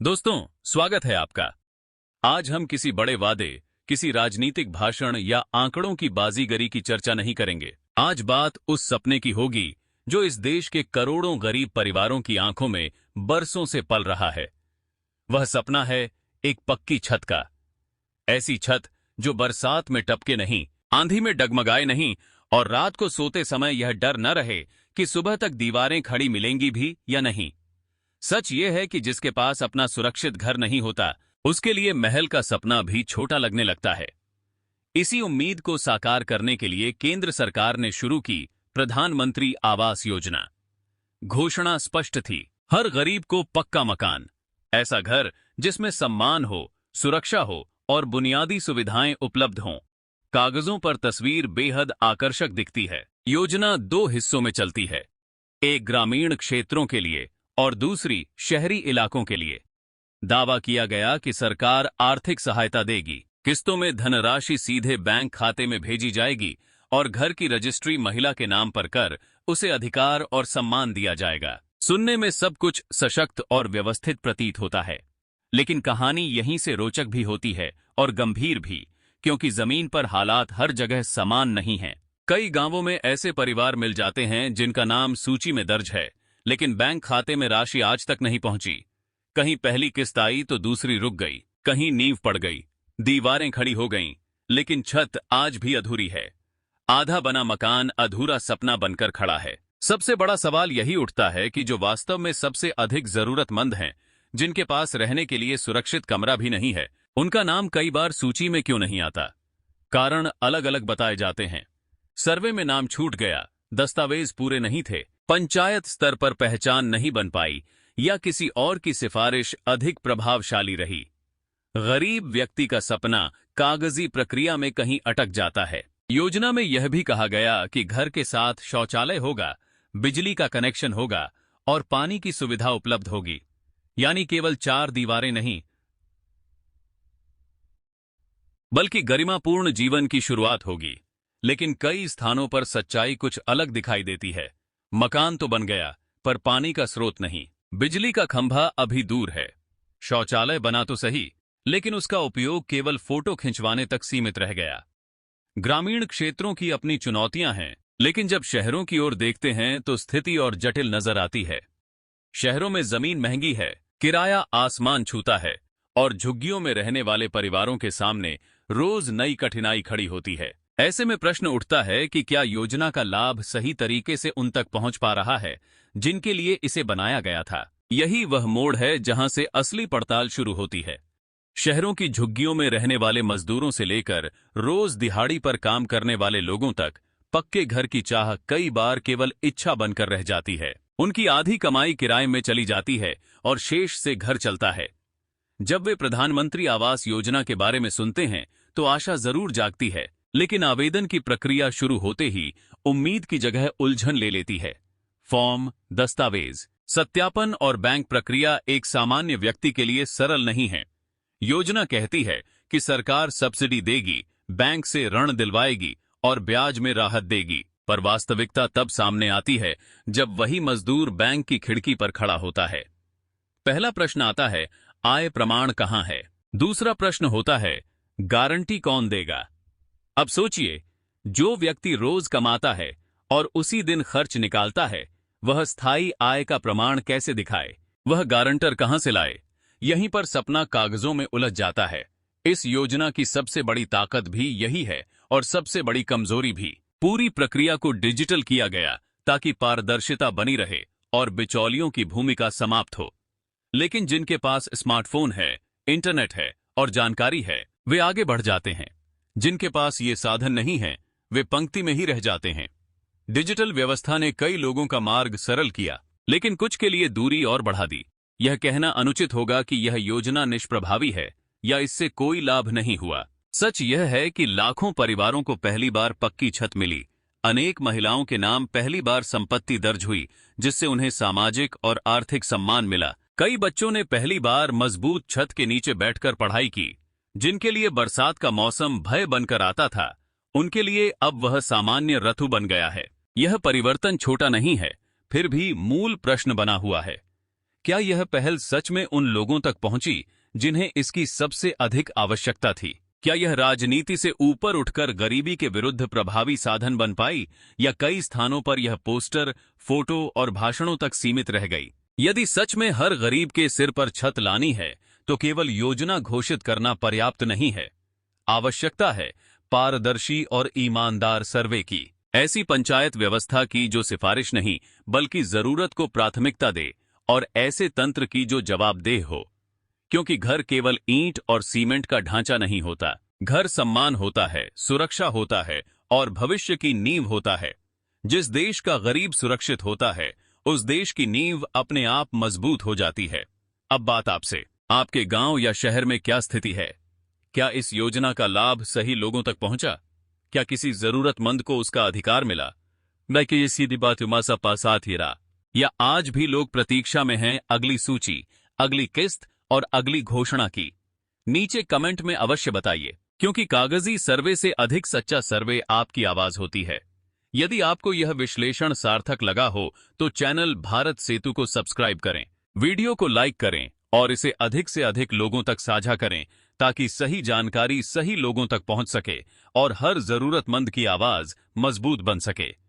दोस्तों, स्वागत है आपका। आज हम किसी बड़े वादे, किसी राजनीतिक भाषण या आंकड़ों की बाजीगरी की चर्चा नहीं करेंगे। आज बात उस सपने की होगी जो इस देश के करोड़ों गरीब परिवारों की आंखों में बरसों से पल रहा है। वह सपना है एक पक्की छत का। ऐसी छत जो बरसात में टपके नहीं, आंधी में डगमगाए नहीं और रात को सोते समय यह डर न रहे कि सुबह तक दीवारें खड़ी मिलेंगी भी या नहीं। सच ये है कि जिसके पास अपना सुरक्षित घर नहीं होता, उसके लिए महल का सपना भी छोटा लगने लगता है। इसी उम्मीद को साकार करने के लिए केंद्र सरकार ने शुरू की प्रधानमंत्री आवास योजना। घोषणा स्पष्ट थी, हर गरीब को पक्का मकान, ऐसा घर जिसमें सम्मान हो, सुरक्षा हो और बुनियादी सुविधाएं उपलब्ध हों। कागजों पर तस्वीर बेहद आकर्षक दिखती है। योजना दो हिस्सों में चलती है, एक ग्रामीण क्षेत्रों के लिए और दूसरी शहरी इलाकों के लिए। दावा किया गया कि सरकार आर्थिक सहायता देगी, किस्तों में धनराशि सीधे बैंक खाते में भेजी जाएगी और घर की रजिस्ट्री महिला के नाम पर कर उसे अधिकार और सम्मान दिया जाएगा। सुनने में सब कुछ सशक्त और व्यवस्थित प्रतीत होता है, लेकिन कहानी यहीं से रोचक भी होती है और गंभीर भी, क्योंकि जमीन पर हालात हर जगह समान नहीं हैं। कई गांवों में ऐसे परिवार मिल जाते हैं जिनका नाम सूची में दर्ज है, लेकिन बैंक खाते में राशि आज तक नहीं पहुंची। कहीं पहली किस्त आई तो दूसरी रुक गई, कहीं नींव पड़ गई, दीवारें खड़ी हो गईं, लेकिन छत आज भी अधूरी है। आधा बना मकान अधूरा सपना बनकर खड़ा है। सबसे बड़ा सवाल यही उठता है कि जो वास्तव में सबसे अधिक जरूरतमंद हैं, जिनके पास रहने के लिए सुरक्षित कमरा भी नहीं है, उनका नाम कई बार सूची में क्यों नहीं आता? कारण अलग अलग बताए जाते हैं। सर्वे में नाम छूट गया, दस्तावेज पूरे नहीं थे, पंचायत स्तर पर पहचान नहीं बन पाई या किसी और की सिफारिश अधिक प्रभावशाली रही। गरीब व्यक्ति का सपना कागजी प्रक्रिया में कहीं अटक जाता है। योजना में यह भी कहा गया कि घर के साथ शौचालय होगा, बिजली का कनेक्शन होगा और पानी की सुविधा उपलब्ध होगी। यानी केवल चार दीवारें नहीं, बल्कि गरिमापूर्ण जीवन की शुरुआत होगी। लेकिन कई स्थानों पर सच्चाई कुछ अलग दिखाई देती है। मकान तो बन गया, पर पानी का स्रोत नहीं, बिजली का खंभा अभी दूर है। शौचालय बना तो सही, लेकिन उसका उपयोग केवल फोटो खिंचवाने तक सीमित रह गया। ग्रामीण क्षेत्रों की अपनी चुनौतियां हैं, लेकिन जब शहरों की ओर देखते हैं तो स्थिति और जटिल नजर आती है। शहरों में जमीन महंगी है, किराया आसमान छूता है और झुग्गियों में रहने वाले परिवारों के सामने रोज नई कठिनाई खड़ी होती है। ऐसे में प्रश्न उठता है कि क्या योजना का लाभ सही तरीके से उन तक पहुंच पा रहा है जिनके लिए इसे बनाया गया था? यही वह मोड़ है जहां से असली पड़ताल शुरू होती है। शहरों की झुग्गियों में रहने वाले मजदूरों से लेकर रोज दिहाड़ी पर काम करने वाले लोगों तक पक्के घर की चाह कई बार केवल इच्छा बनकर रह जाती है। उनकी आधी कमाई किराए में चली जाती है और शेष से घर चलता है। जब वे प्रधानमंत्री आवास योजना के बारे में सुनते हैं तो आशा जरूर जागती है, लेकिन आवेदन की प्रक्रिया शुरू होते ही उम्मीद की जगह उलझन ले लेती है। फॉर्म, दस्तावेज, सत्यापन और बैंक प्रक्रिया एक सामान्य व्यक्ति के लिए सरल नहीं है। योजना कहती है कि सरकार सब्सिडी देगी, बैंक से ऋण दिलवाएगी और ब्याज में राहत देगी, पर वास्तविकता तब सामने आती है जब वही मजदूर बैंक की खिड़की पर खड़ा होता है। पहला प्रश्न आता है, आय प्रमाण कहां है? दूसरा प्रश्न होता है, गारंटी कौन देगा? अब सोचिए, जो व्यक्ति रोज कमाता है और उसी दिन खर्च निकालता है, वह स्थायी आय का प्रमाण कैसे दिखाए? वह गारंटर कहां से लाए? यहीं पर सपना कागजों में उलझ जाता है। इस योजना की सबसे बड़ी ताकत भी यही है और सबसे बड़ी कमजोरी भी। पूरी प्रक्रिया को डिजिटल किया गया ताकि पारदर्शिता बनी रहे और बिचौलियों की भूमिका समाप्त हो। लेकिन जिनके पास स्मार्टफोन है, इंटरनेट है और जानकारी है, वे आगे बढ़ जाते हैं। जिनके पास ये साधन नहीं है, वे पंक्ति में ही रह जाते हैं। डिजिटल व्यवस्था ने कई लोगों का मार्ग सरल किया, लेकिन कुछ के लिए दूरी और बढ़ा दी। यह कहना अनुचित होगा कि यह योजना निष्प्रभावी है या इससे कोई लाभ नहीं हुआ। सच यह है कि लाखों परिवारों को पहली बार पक्की छत मिली। अनेक महिलाओं के नाम पहली बार संपत्ति दर्ज हुई, जिससे उन्हें सामाजिक और आर्थिक सम्मान मिला। कई बच्चों ने पहली बार मजबूत छत के नीचे बैठकर पढ़ाई की। जिनके लिए बरसात का मौसम भय बनकर आता था, उनके लिए अब वह सामान्य ऋतु बन गया है। यह परिवर्तन छोटा नहीं है, फिर भी मूल प्रश्न बना हुआ है, क्या यह पहल सच में उन लोगों तक पहुंची जिन्हें इसकी सबसे अधिक आवश्यकता थी? क्या यह राजनीति से ऊपर उठकर गरीबी के विरुद्ध प्रभावी साधन बन पाई, या कई स्थानों पर यह पोस्टर, फोटो और भाषणों तक सीमित रह गई? यदि सच में हर गरीब के सिर पर छत लानी है, तो केवल योजना घोषित करना पर्याप्त नहीं है। आवश्यकता है पारदर्शी और ईमानदार सर्वे की, ऐसी पंचायत व्यवस्था की जो सिफारिश नहीं बल्कि जरूरत को प्राथमिकता दे, और ऐसे तंत्र की जो जवाबदेह हो। क्योंकि घर केवल ईंट और सीमेंट का ढांचा नहीं होता, घर सम्मान होता है, सुरक्षा होता है और भविष्य की नींव होता है। जिस देश का गरीब सुरक्षित होता है, उस देश की नींव अपने आप मजबूत हो जाती है। अब बात आपसे, आपके गांव या शहर में क्या स्थिति है? क्या इस योजना का लाभ सही लोगों तक पहुंचा? क्या किसी जरूरतमंद को उसका अधिकार मिला? मैं कि ये सीधी बात मासा पासात ही रहा, या आज भी लोग प्रतीक्षा में हैं अगली सूची, अगली किस्त और अगली घोषणा की? नीचे कमेंट में अवश्य बताइए, क्योंकि कागजी सर्वे से अधिक सच्चा सर्वे आपकी आवाज होती है। यदि आपको यह विश्लेषण सार्थक लगा हो तो चैनल भारत सेतु को सब्सक्राइब करें, वीडियो को लाइक करें और इसे अधिक से अधिक लोगों तक साझा करें, ताकि सही जानकारी सही लोगों तक पहुंच सके और हर जरूरतमंद की आवाज मजबूत बन सके।